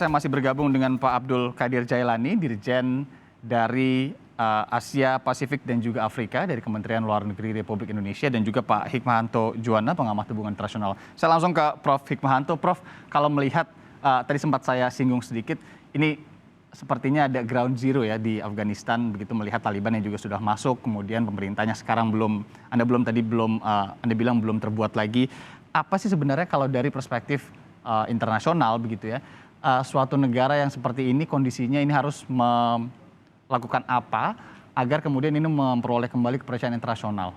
Saya masih bergabung dengan Pak Abdul Qadir Jailani, Dirjen dari Asia Pasifik dan juga Afrika dari Kementerian Luar Negeri Republik Indonesia, dan juga Pak Hikmahanto Juwana, pengamat hubungan internasional. Saya langsung ke Prof. Hikmahanto. Prof, kalau melihat tadi sempat saya singgung sedikit, ini sepertinya ada ground zero ya di Afghanistan, begitu melihat Taliban yang juga sudah masuk, kemudian pemerintahnya sekarang Anda bilang belum terbuat lagi. Apa sih sebenarnya kalau dari perspektif internasional begitu ya, suatu negara yang seperti ini kondisinya ini harus melakukan apa agar kemudian ini memperoleh kembali kepercayaan internasional?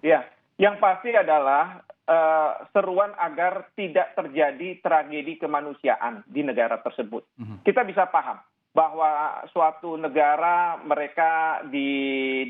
Ya, yang pasti adalah seruan agar tidak terjadi tragedi kemanusiaan di negara tersebut. Kita bisa paham bahwa suatu negara mereka di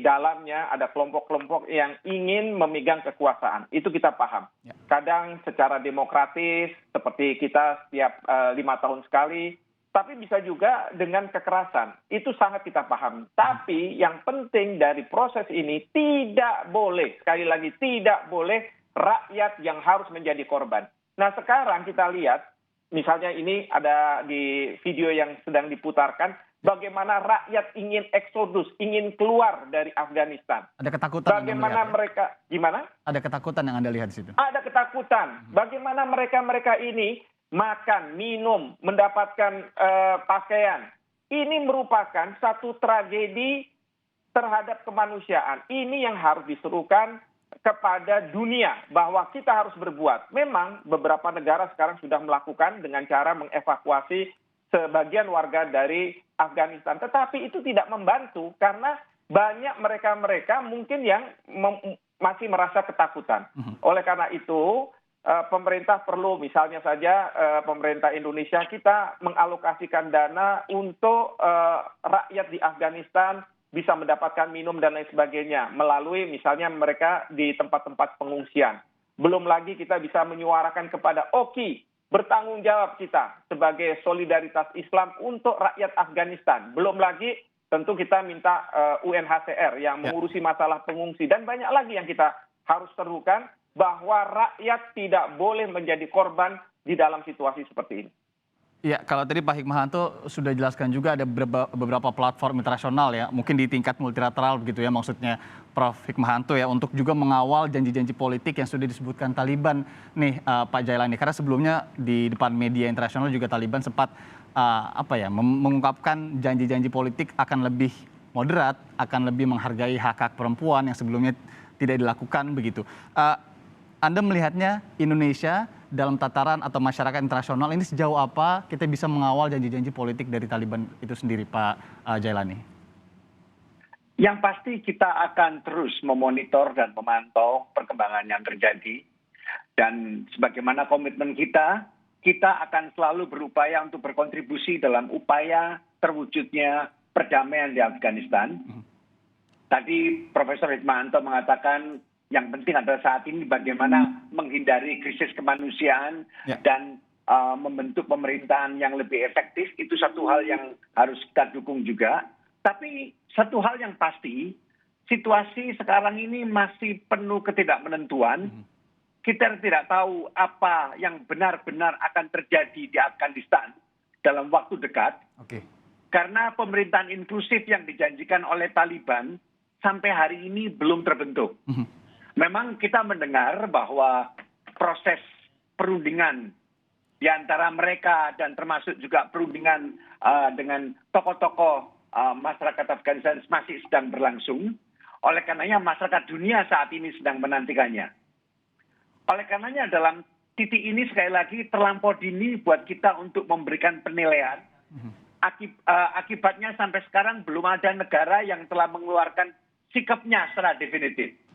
dalamnya ada kelompok-kelompok yang ingin memegang kekuasaan. Itu kita paham. Kadang secara demokratis seperti kita setiap 5 tahun sekali, tapi bisa juga dengan kekerasan. Itu sangat kita paham. Tapi yang penting dari proses ini tidak boleh, sekali lagi tidak boleh rakyat yang harus menjadi korban. Nah sekarang kita lihat, misalnya ini ada di video yang sedang diputarkan, bagaimana rakyat ingin eksodus, ingin keluar dari Afghanistan. Ada ketakutan bagaimana yang mereka, gimana? Ada ketakutan yang Anda lihat di situ? Ada ketakutan. Bagaimana mereka ini makan, minum, mendapatkan pakaian. Ini merupakan satu tragedi terhadap kemanusiaan. Ini yang harus diserukan kepada dunia bahwa kita harus berbuat. Memang beberapa negara sekarang sudah melakukan dengan cara mengevakuasi sebagian warga dari Afghanistan. Tetapi itu tidak membantu karena banyak mereka mungkin yang masih merasa ketakutan. Oleh karena itu pemerintah perlu, misalnya saja pemerintah Indonesia, kita mengalokasikan dana untuk rakyat di Afghanistan bisa mendapatkan minum dan lain sebagainya melalui misalnya mereka di tempat-tempat pengungsian. Belum lagi kita bisa menyuarakan kepada OKI, bertanggung jawab kita sebagai solidaritas Islam untuk rakyat Afghanistan. Belum lagi tentu kita minta UNHCR yang mengurusi masalah pengungsi, dan banyak lagi yang kita harus serukan bahwa rakyat tidak boleh menjadi korban di dalam situasi seperti ini. Ya, kalau tadi Pak Hikmahanto sudah jelaskan juga ada beberapa platform internasional ya, mungkin di tingkat multilateral begitu ya maksudnya Prof. Hikmahanto ya, untuk juga mengawal janji-janji politik yang sudah disebutkan Taliban nih Pak Jailani. Karena sebelumnya di depan media internasional juga Taliban sempat mengungkapkan janji-janji politik akan lebih moderat, akan lebih menghargai hak-hak perempuan yang sebelumnya tidak dilakukan begitu. Anda melihatnya Indonesia dalam tataran atau masyarakat internasional ini sejauh apa kita bisa mengawal janji-janji politik dari Taliban itu sendiri, Pak Jailani? Yang pasti kita akan terus memonitor dan memantau perkembangan yang terjadi. Dan sebagaimana komitmen kita akan selalu berupaya untuk berkontribusi dalam upaya terwujudnya perdamaian di Afghanistan. Tadi Profesor Hikmahanto mengatakan yang penting adalah saat ini bagaimana menghindari krisis kemanusiaan dan membentuk pemerintahan yang lebih efektif. Itu satu hal yang harus kita dukung juga. Tapi satu hal yang pasti, situasi sekarang ini masih penuh ketidakmenentuan. Kita tidak tahu apa yang benar-benar akan terjadi di Afghanistan dalam waktu dekat. Karena pemerintahan inklusif yang dijanjikan oleh Taliban sampai hari ini belum terbentuk. Memang kita mendengar bahwa proses perundingan di antara mereka dan termasuk juga perundingan dengan tokoh-tokoh masyarakat Afghanistan masih sedang berlangsung. Oleh karenanya masyarakat dunia saat ini sedang menantikannya. Oleh karenanya dalam titik ini sekali lagi terlampau dini buat kita untuk memberikan penilaian. Akibatnya sampai sekarang belum ada negara yang telah mengeluarkan sikapnya secara definitif.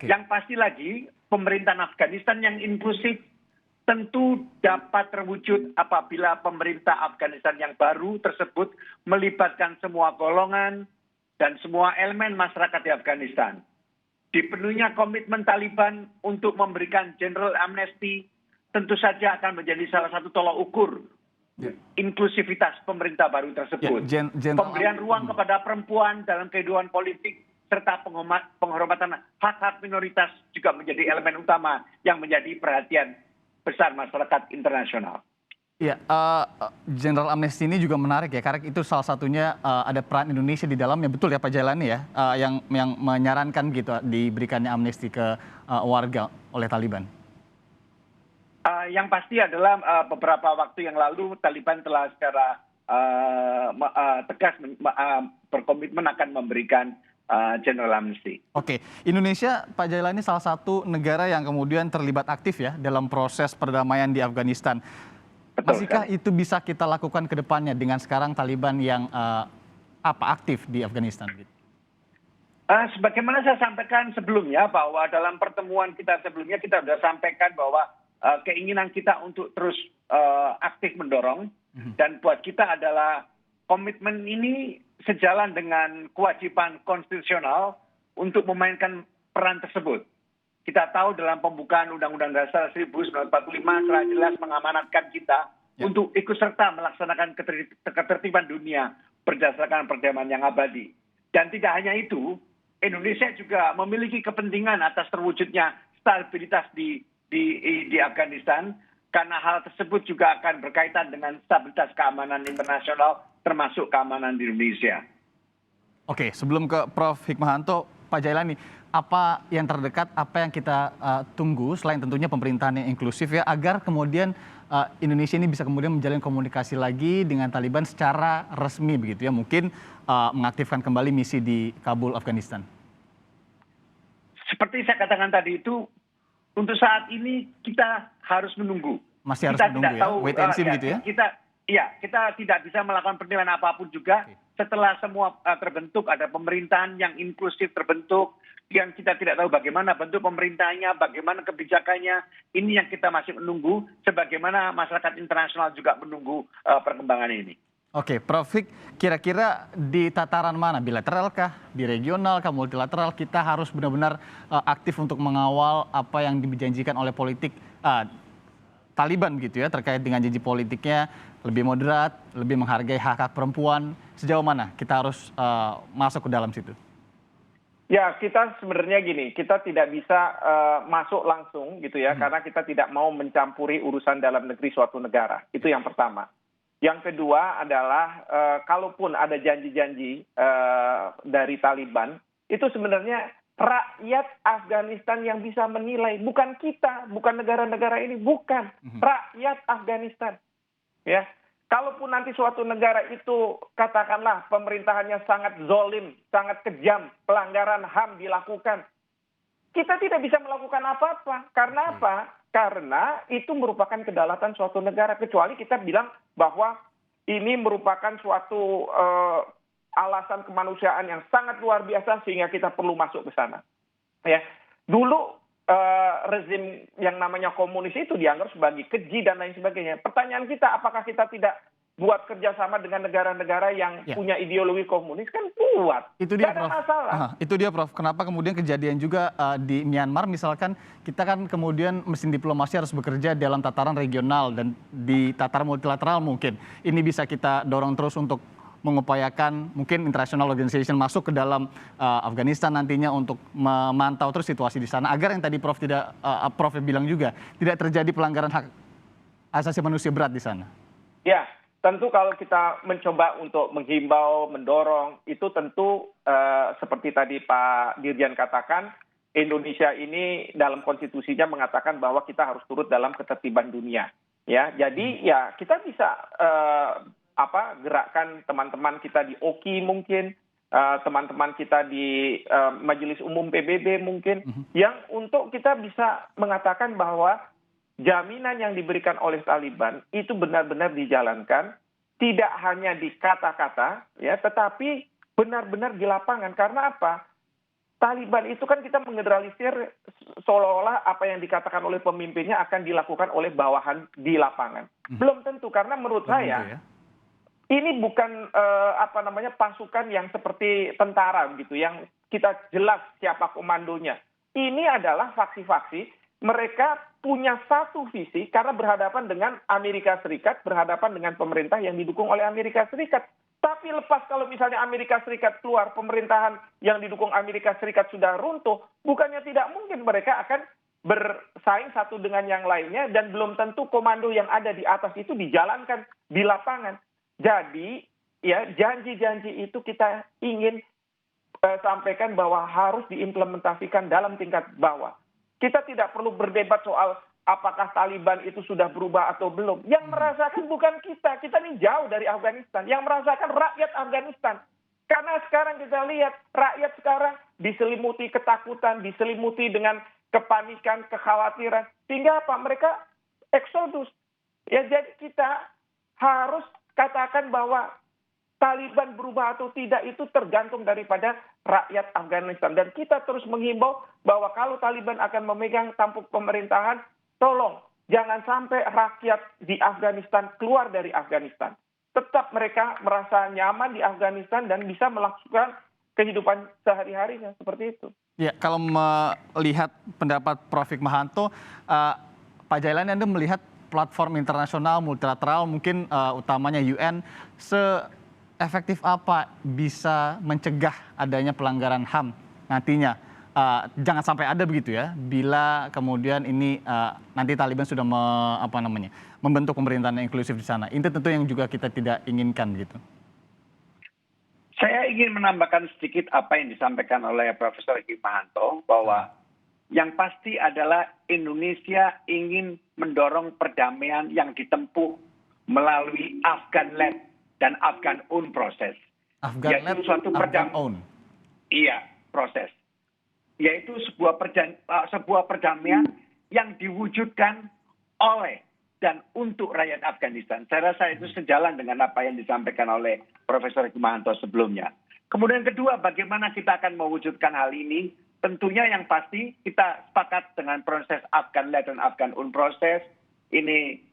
Yang pasti lagi, pemerintahan Afghanistan yang inklusif tentu dapat terwujud apabila pemerintah Afghanistan yang baru tersebut melibatkan semua golongan dan semua elemen masyarakat di Afghanistan. Dipenuhinya komitmen Taliban untuk memberikan general amnesty tentu saja akan menjadi salah satu tolak ukur inklusivitas pemerintah baru tersebut. Pemberian ruang kepada perempuan dalam kehidupan politik serta penghormatan hak-hak minoritas juga menjadi elemen utama yang menjadi perhatian besar masyarakat internasional. Iya, General Amnesty ini juga menarik ya, karena itu salah satunya ada peran Indonesia di dalamnya, betul ya Pak Jailani ya, yang menyarankan gitu diberikannya amnesti ke warga oleh Taliban. Yang pasti adalah beberapa waktu yang lalu Taliban telah secara tegas berkomitmen akan memberikan general amnesty. Oke, Indonesia Pak Jailani salah satu negara yang kemudian terlibat aktif ya dalam proses perdamaian di Afghanistan. Betul Masihkah sekali. itu bisa kita lakukan ke depannya dengan sekarang Taliban yang aktif di Afghanistan? Gitu? Sebagaimana saya sampaikan sebelumnya bahwa dalam pertemuan kita sebelumnya kita sudah sampaikan bahwa keinginan kita untuk terus aktif mendorong dan buat kita adalah komitmen ini sejalan dengan kewajiban konstitusional untuk memainkan peran tersebut. Kita tahu dalam pembukaan Undang-Undang Dasar 1945 telah jelas mengamanatkan kita untuk ikut serta melaksanakan ketertiban dunia berdasarkan perdamaian yang abadi. Dan tidak hanya itu, Indonesia juga memiliki kepentingan atas terwujudnya stabilitas di Afghanistan karena hal tersebut juga akan berkaitan dengan stabilitas keamanan internasional termasuk keamanan di Indonesia. Oke, sebelum ke Prof. Hikmahanto, Pak Jailani, apa yang terdekat, apa yang kita tunggu selain tentunya pemerintahan yang inklusif ya, agar kemudian Indonesia ini bisa kemudian menjalin komunikasi lagi dengan Taliban secara resmi begitu ya, mungkin mengaktifkan kembali misi di Kabul, Afghanistan. Seperti saya katakan tadi itu, untuk saat ini kita harus menunggu. Masih harus Kita menunggu tidak ya, tahu, wait and see begitu ya? Kita tidak bisa melakukan penilaian apapun juga setelah semua terbentuk, ada pemerintahan yang inklusif terbentuk, yang kita tidak tahu bagaimana bentuk pemerintahnya, bagaimana kebijakannya. Ini yang kita masih menunggu, sebagaimana masyarakat internasional juga menunggu perkembangan ini. Oke, Prof. Hik, kira-kira di tataran mana, bilateral kah, di regional kah, multilateral, kita harus benar-benar aktif untuk mengawal apa yang dijanjikan oleh politik Taliban gitu ya, terkait dengan janji politiknya lebih moderat, lebih menghargai hak-hak perempuan. Sejauh mana kita harus masuk ke dalam situ? Ya, kita sebenarnya gini, kita tidak bisa masuk langsung gitu ya, karena kita tidak mau mencampuri urusan dalam negeri suatu negara. Itu yang pertama. Yang kedua adalah kalaupun ada janji-janji dari Taliban, itu sebenarnya rakyat Afghanistan yang bisa menilai, bukan kita, bukan negara-negara ini, bukan rakyat Afghanistan. Ya, kalaupun nanti suatu negara itu katakanlah pemerintahannya sangat zolim, sangat kejam, pelanggaran HAM dilakukan, kita tidak bisa melakukan apa-apa. Karena apa? Karena itu merupakan kedaulatan suatu negara, kecuali kita bilang bahwa ini merupakan suatu alasan kemanusiaan yang sangat luar biasa sehingga kita perlu masuk ke sana. Ya, dulu rezim yang namanya komunis itu dianggap sebagai keji dan lain sebagainya. Pertanyaan kita, apakah kita tidak buat kerjasama dengan negara-negara yang punya ideologi komunis? Kan buat. Itu dia, Tidak ada Prof. masalah. Itu dia, Prof. Kenapa kemudian kejadian juga di Myanmar, misalkan kita kan kemudian mesin diplomasi harus bekerja dalam tataran regional dan di tataran multilateral mungkin. Ini bisa kita dorong terus untuk mengupayakan mungkin international organization masuk ke dalam Afghanistan nantinya untuk memantau terus situasi di sana agar yang tadi Prof bilang juga tidak terjadi pelanggaran hak asasi manusia berat di sana. Ya, tentu kalau kita mencoba untuk menghimbau, mendorong, itu tentu seperti tadi Pak Dirjen katakan, Indonesia ini dalam konstitusinya mengatakan bahwa kita harus turut dalam ketertiban dunia. Ya, jadi ya kita bisa gerakkan teman-teman kita di OKI mungkin, teman-teman kita di Majelis Umum PBB mungkin, yang untuk kita bisa mengatakan bahwa jaminan yang diberikan oleh Taliban itu benar-benar dijalankan, tidak hanya di kata-kata, ya, tetapi benar-benar di lapangan. Karena apa? Taliban itu kan kita menggeneralisir seolah-olah apa yang dikatakan oleh pemimpinnya akan dilakukan oleh bawahan di lapangan. Belum tentu, karena menurut saya ini bukan pasukan yang seperti tentara gitu, yang kita jelas siapa komandonya. Ini adalah faksi-faksi. Mereka punya satu visi karena berhadapan dengan Amerika Serikat, berhadapan dengan pemerintah yang didukung oleh Amerika Serikat. Tapi lepas kalau misalnya Amerika Serikat keluar, pemerintahan yang didukung Amerika Serikat sudah runtuh, bukannya tidak mungkin mereka akan bersaing satu dengan yang lainnya dan belum tentu komando yang ada di atas itu dijalankan di lapangan. Jadi ya janji-janji itu kita ingin sampaikan bahwa harus diimplementasikan dalam tingkat bawah. Kita tidak perlu berdebat soal apakah Taliban itu sudah berubah atau belum. Yang merasakan bukan kita ini jauh dari Afghanistan. Yang merasakan rakyat Afghanistan. Karena sekarang kita lihat rakyat sekarang diselimuti ketakutan, diselimuti dengan kepanikan, kekhawatiran. Sehingga apa? Mereka eksodus. Ya, jadi kita harus katakan bahwa Taliban berubah atau tidak itu tergantung daripada rakyat Afghanistan. Dan kita terus menghimbau bahwa kalau Taliban akan memegang tampuk pemerintahan, tolong jangan sampai rakyat di Afghanistan keluar dari Afghanistan. Tetap mereka merasa nyaman di Afghanistan dan bisa melakukan kehidupan sehari-harinya seperti itu. Ya, kalau melihat pendapat Prof. Hikmahanto, Pak Jailani, Anda melihat platform internasional multilateral mungkin utamanya UN seefektif apa bisa mencegah adanya pelanggaran HAM nantinya? Jangan sampai ada begitu ya, bila kemudian ini nanti Taliban sudah membentuk pemerintahan yang inklusif di sana. Itu tentu yang juga kita tidak inginkan gitu. Saya ingin menambahkan sedikit apa yang disampaikan oleh Profesor Hikmahanto, bahwa yang pasti adalah Indonesia ingin mendorong perdamaian yang ditempuh melalui Afghan-led dan Afghan-owned proses. Afghan-led, Afghan-owned. Iya, proses. Yaitu sebuah perdamaian yang diwujudkan oleh dan untuk rakyat Afghanistan. Saya rasa itu sejalan dengan apa yang disampaikan oleh Profesor Hikmahanto sebelumnya. Kemudian kedua, bagaimana kita akan mewujudkan hal ini? Tentunya yang pasti kita sepakat dengan proses Afghan-led dan Afghan-owned proses. Ini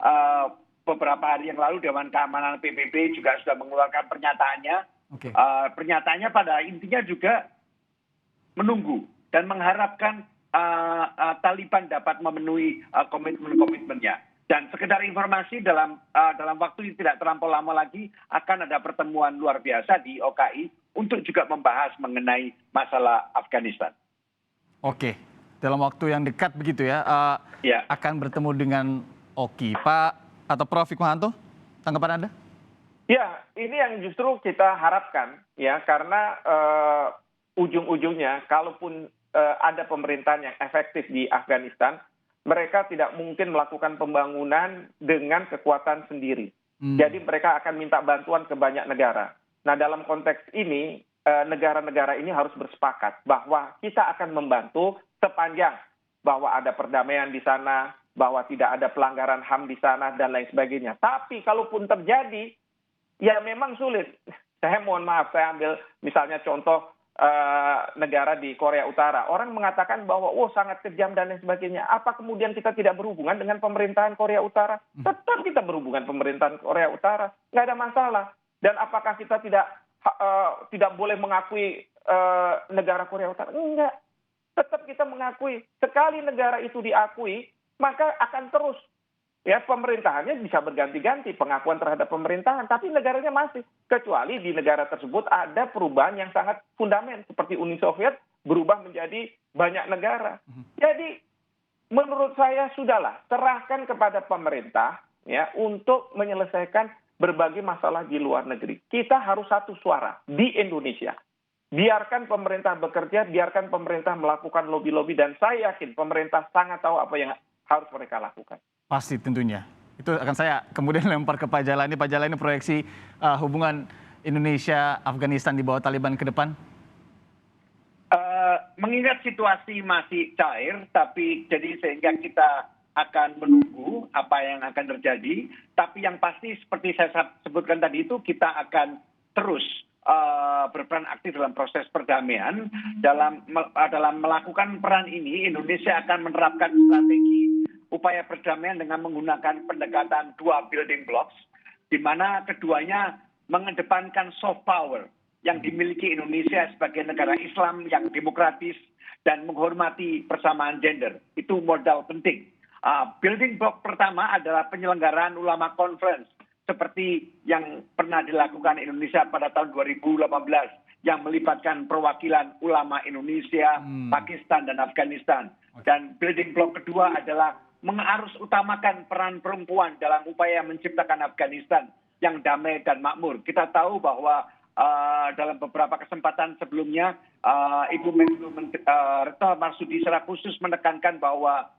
beberapa hari yang lalu Dewan Keamanan PBB juga sudah mengeluarkan pernyataannya. Okay. Pernyataannya pada intinya juga menunggu dan mengharapkan Taliban dapat memenuhi komitmen-komitmennya. Dan sekedar informasi, dalam waktu yang tidak terlampau lama lagi akan ada pertemuan luar biasa di OKI untuk juga membahas mengenai masalah Afghanistan. Oke, dalam waktu yang dekat begitu ya, Ya. akan bertemu dengan OKI. Pak atau Prof. Hikmahanto, tanggapan Anda? Ya, ini yang justru kita harapkan ya, karena ujung-ujungnya kalaupun ada pemerintahan yang efektif di Afghanistan, mereka tidak mungkin melakukan pembangunan dengan kekuatan sendiri. Jadi mereka akan minta bantuan ke banyak negara. Nah, dalam konteks ini, negara-negara ini harus bersepakat bahwa kita akan membantu sepanjang bahwa ada perdamaian di sana, bahwa tidak ada pelanggaran HAM di sana, dan lain sebagainya. Tapi kalaupun terjadi, ya memang sulit. Saya mohon maaf, saya ambil misalnya contoh negara di Korea Utara. Orang mengatakan bahwa sangat kejam dan lain sebagainya. Apa kemudian kita tidak berhubungan dengan pemerintahan Korea Utara? Tetap kita berhubungan pemerintahan Korea Utara. Nggak ada masalah. Dan apakah kita tidak boleh mengakui negara Korea Utara? Enggak. Tetap kita mengakui. Sekali negara itu diakui, maka akan terus. Ya, pemerintahannya bisa berganti-ganti, pengakuan terhadap pemerintahan, tapi negaranya masih. Kecuali di negara tersebut ada perubahan yang sangat fundamental, seperti Uni Soviet berubah menjadi banyak negara. Jadi, menurut saya sudahlah, serahkan kepada pemerintah ya untuk menyelesaikan berbagai masalah di luar negeri. Kita harus satu suara di Indonesia. Biarkan pemerintah bekerja, biarkan pemerintah melakukan lobby-lobby, dan saya yakin pemerintah sangat tahu apa yang harus mereka lakukan. Pasti tentunya. Itu akan saya kemudian lempar ke Pak Jailani. Pak Jailani, proyeksi hubungan Indonesia-Afghanistan di bawah Taliban ke depan? Mengingat situasi masih cair, tapi jadi sehingga kita akan menunggu apa yang akan terjadi. Tapi yang pasti seperti saya sebutkan tadi itu, kita akan terus berperan aktif dalam proses perdamaian. Dalam melakukan peran ini, Indonesia akan menerapkan strategi upaya perdamaian dengan menggunakan pendekatan dua building blocks, di mana keduanya mengedepankan soft power yang dimiliki Indonesia sebagai negara Islam yang demokratis dan menghormati persamaan gender. Itu modal penting. Building block pertama adalah penyelenggaraan ulama conference seperti yang pernah dilakukan Indonesia pada tahun 2018 yang melibatkan perwakilan ulama Indonesia, Pakistan, dan Afghanistan. Dan building block kedua adalah mengarus utamakan peran perempuan dalam upaya menciptakan Afghanistan yang damai dan makmur. Kita tahu bahwa dalam beberapa kesempatan sebelumnya, Ibu Menlu Retno Marsudi secara khusus menekankan bahwa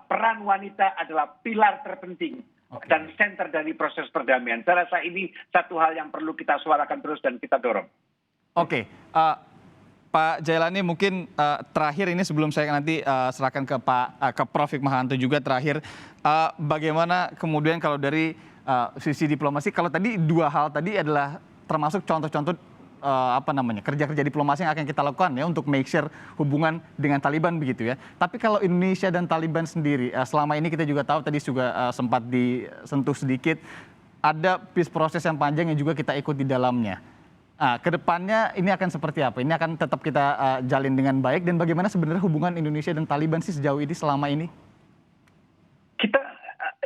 peran wanita adalah pilar terpenting dan senter dari proses perdamaian. Saya rasa ini satu hal yang perlu kita suarakan terus dan kita dorong. Oke, Pak Jailani mungkin terakhir ini sebelum saya nanti serahkan ke Prof. Hikmahanto juga terakhir, bagaimana kemudian kalau dari sisi diplomasi, kalau tadi dua hal tadi adalah termasuk contoh-contoh kerja-kerja diplomasi yang akan kita lakukan ya untuk make sure hubungan dengan Taliban begitu ya. Tapi kalau Indonesia dan Taliban sendiri, selama ini kita juga tahu tadi juga sempat disentuh sedikit, ada peace proses yang panjang yang juga kita ikut di dalamnya. Kedepannya ini akan seperti apa? Ini akan tetap kita jalin dengan baik, dan bagaimana sebenarnya hubungan Indonesia dan Taliban sih sejauh ini selama ini? Kita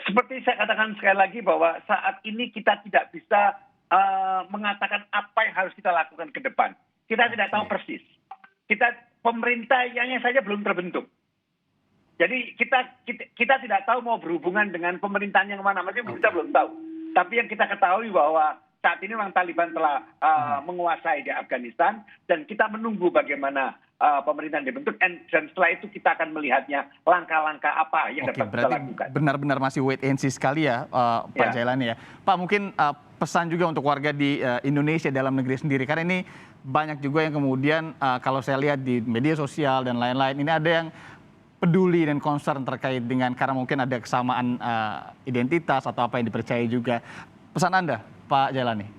seperti saya katakan sekali lagi bahwa saat ini kita tidak bisa mengatakan apa yang harus kita lakukan ke depan. Kita tidak tahu persis. Pemerintahnya saja belum terbentuk. Jadi kita tidak tahu mau berhubungan dengan pemerintahan yang mana, masih kita belum tahu. Tapi yang kita ketahui bahwa saat ini memang Taliban telah menguasai di Afghanistan, dan kita menunggu bagaimana pemerintahan dibentuk, dan setelah itu kita akan melihatnya langkah-langkah apa yang dapat kita lakukan. Benar-benar masih wait and see sekali ya, Pak Jailani ya. Pak, mungkin pesan juga untuk warga di Indonesia dalam negeri sendiri, karena ini banyak juga yang kemudian kalau saya lihat di media sosial dan lain-lain, ini ada yang peduli dan concern terkait dengan karena mungkin ada kesamaan identitas atau apa yang dipercaya juga. Pesan Anda, Pak Jailani?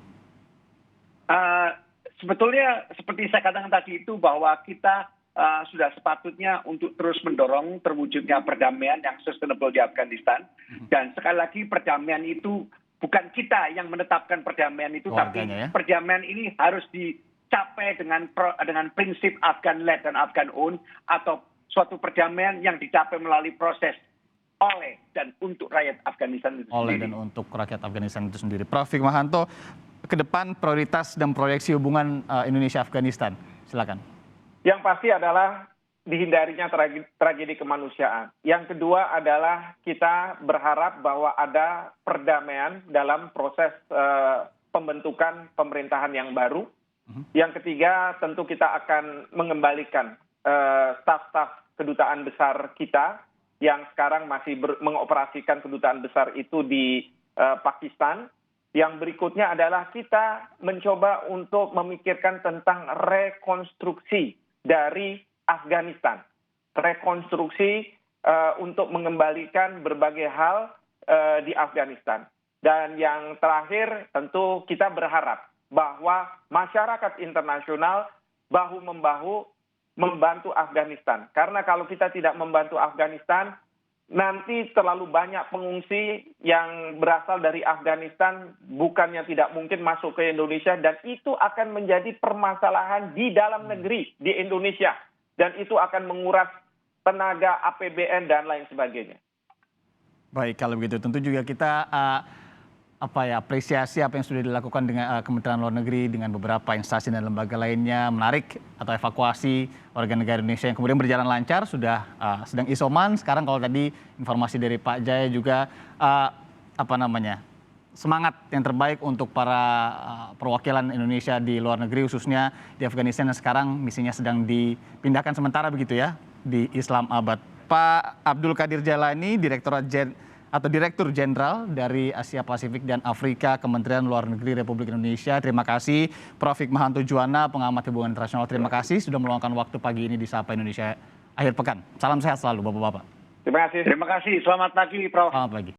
Sebetulnya seperti saya katakan tadi itu, bahwa kita sudah sepatutnya untuk terus mendorong terwujudnya perdamaian yang sustainable di Afghanistan. Dan sekali lagi, perdamaian itu bukan kita yang menetapkan perdamaian itu, tapi perdamaian ini harus dicapai dengan prinsip Afghan-led dan Afghan-owned, atau suatu perdamaian yang dicapai melalui proses oleh dan untuk rakyat Afghanistan itu sendiri. Oleh dan untuk rakyat Afghanistan itu sendiri. Prof. Hikmahanto, ke depan prioritas dan proyeksi hubungan Indonesia-Afghanistan, silakan. Yang pasti adalah dihindarinya tragedi kemanusiaan. Yang kedua adalah kita berharap bahwa ada perdamaian dalam proses pembentukan pemerintahan yang baru. Yang ketiga, tentu kita akan mengembalikan staf-staf kedutaan besar kita yang sekarang masih mengoperasikan kedutaan besar itu di Pakistan. Yang berikutnya adalah kita mencoba untuk memikirkan tentang rekonstruksi dari Afghanistan. Rekonstruksi untuk mengembalikan berbagai hal di Afghanistan. Dan yang terakhir, tentu kita berharap bahwa masyarakat internasional bahu-membahu membantu Afghanistan. Karena kalau kita tidak membantu Afghanistan, nanti terlalu banyak pengungsi yang berasal dari Afghanistan bukannya tidak mungkin masuk ke Indonesia, dan itu akan menjadi permasalahan di dalam negeri di Indonesia, dan itu akan menguras tenaga APBN dan lain sebagainya. Baik, kalau begitu tentu juga kita apresiasi apa yang sudah dilakukan dengan Kementerian Luar Negeri dengan beberapa instansi dan lembaga lainnya, menarik atau evakuasi warga negara Indonesia yang kemudian berjalan lancar, sudah sedang isoman. Sekarang kalau tadi informasi dari Pak Jaya juga semangat yang terbaik untuk para perwakilan Indonesia di luar negeri, khususnya di Afghanistan yang sekarang misinya sedang dipindahkan sementara begitu ya di Islamabad. Pak Abdul Qadir Jailani, Direktur Jenderal dari Asia Pasifik dan Afrika, Kementerian Luar Negeri Republik Indonesia. Terima kasih. Prof. Hikmahanto Juwana, pengamat hubungan internasional. Terima kasih sudah meluangkan waktu pagi ini di Sapa Indonesia Akhir Pekan. Salam sehat selalu, Bapak-Bapak. Terima kasih. Terima kasih. Selamat pagi, Prof. Selamat pagi.